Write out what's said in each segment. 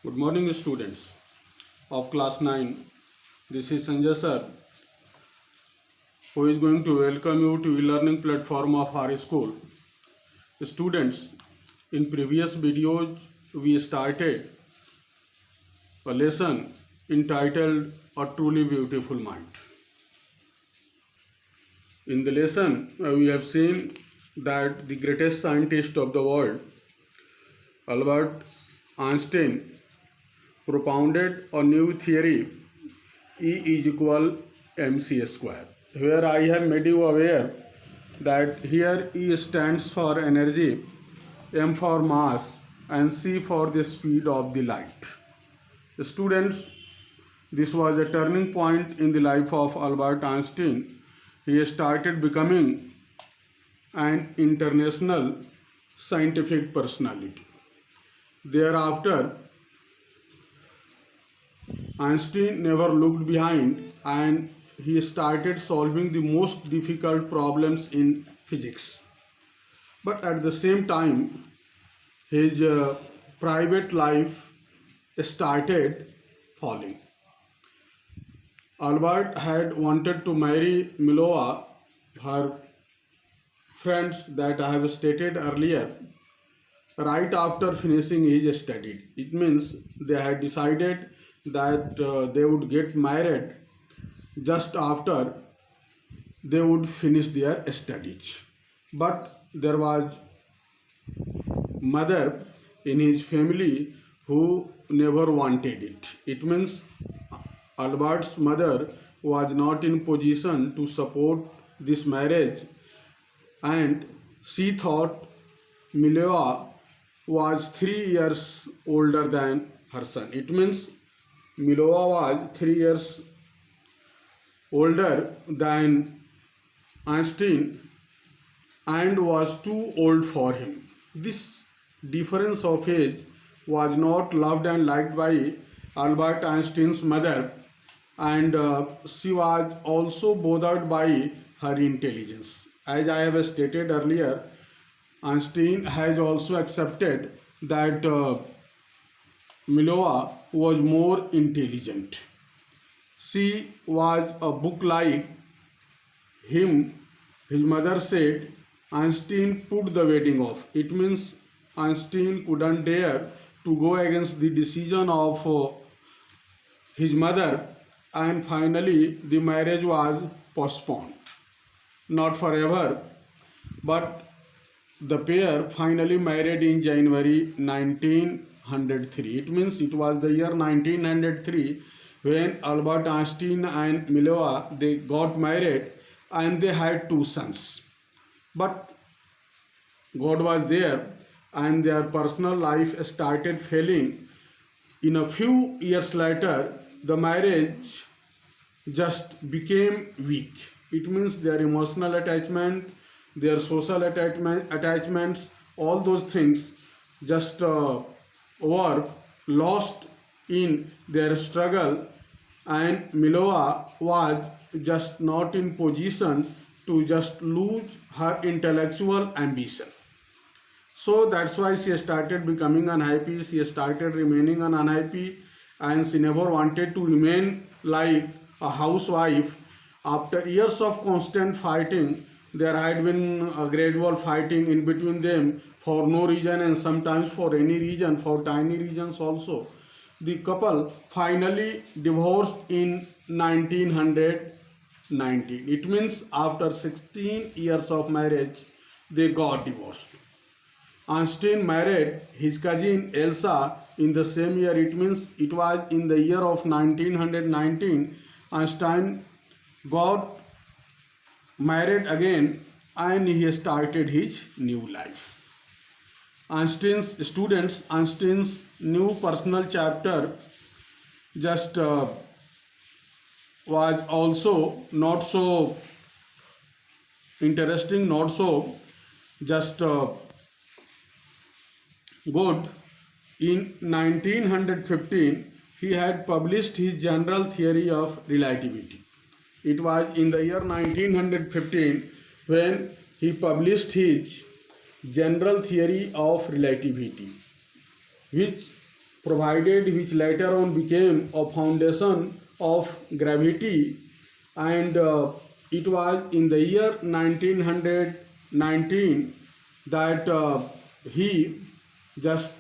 Good morning, students of class 9. This is Sanjay sir, who is going to welcome you to e-learning platform of our school. Students, in previous videos, we started a lesson entitled A Truly Beautiful Mind. In the lesson, we have seen that the greatest scientist of the world, Albert Einstein, propounded a new theory E is equal mc square, where I have made you aware that here E stands for energy, m for mass, and c for the speed of the light. Students, this was a turning point in the life of Albert Einstein. He started becoming an international scientific personality. Thereafter, Einstein never looked behind and he started solving the most difficult problems in physics. But at the same time, his private life started falling. Albert had wanted to marry Milova, her friends that I have stated earlier, right after finishing his study. It means they had decided that they would get married just after they would finish their studies. But there was mother in his family who never wanted it. It means Albert's mother was not in position to support this marriage, and she thought Mileva was 3 years older than her son. It means Milova was 3 years older than Einstein and was too old for him. This difference of age was not loved and liked by Albert Einstein's mother, and she was also bothered by her intelligence. As I have stated earlier, Einstein has also accepted that Milova was more intelligent. She was a book like him. His mother said Einstein put the wedding off. It means Einstein couldn't dare to go against the decision of his mother, and finally the marriage was postponed. Not forever, but the pair finally married in January 1903. It means it was the year 1903 when Albert Einstein and Mileva they got married and they had two sons. But God was there and their personal life started failing. In a few years later, the marriage just became weak. It means their emotional attachment, their social attachments, all those things just were lost in their struggle, and Milova was just not in position to just lose her intellectual ambition. So that's why she started becoming unhappy, she started remaining unhappy, and she never wanted to remain like a housewife. After years of constant fighting, there had been a gradual fighting in between them for no reason and sometimes for any reason, for tiny reasons also. The couple finally divorced in 1919. It means after 16 years of marriage, they got divorced. Einstein married his cousin Elsa in the same year. It means it was in the year of 1919. Einstein got married again and he started his new life. Einstein's new personal chapter just was also not so interesting, not so just good. In 1915, he had published his general theory of relativity. It was in the year 1915 when he published his general theory of relativity, which provided, which later on became a foundation of gravity. And it was in the year 1919 that he just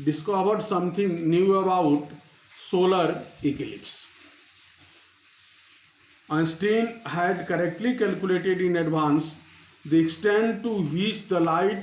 discovered something new about solar eclipse. Einstein had correctly calculated in advance the extent to which the light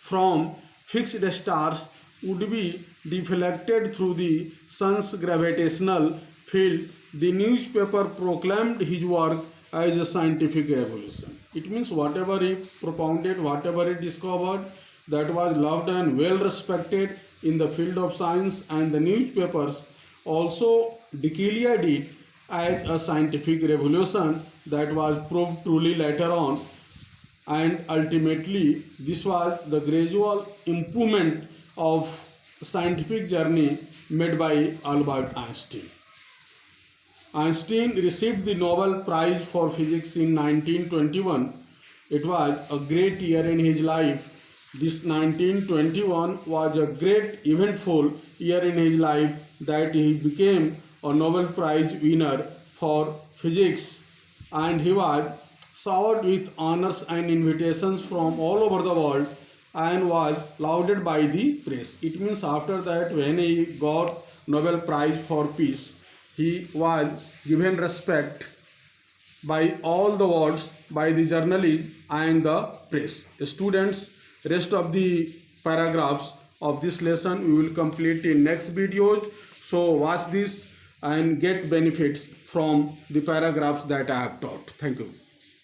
from fixed stars would be deflected through the sun's gravitational field. The newspaper proclaimed his work as a scientific revolution. It means whatever he propounded, whatever he discovered, that was loved and well respected in the field of science, and the newspapers also declared it as a scientific revolution that was proved truly later on. And ultimately this was the gradual improvement of scientific journey made by Albert Einstein. Einstein received the Nobel Prize for Physics in 1921. It was a great year in his life. This 1921 was a great eventful year in his life, that he became a Nobel Prize winner for physics, and he was showered with honors and invitations from all over the world and was lauded by the press. It means after that, when he got Nobel Prize for Peace, he was given respect by all the world, by the journalists and the press. Students, rest of the paragraphs of this lesson we will complete in next videos. So watch this and get benefits from the paragraphs that I have taught. Thank you.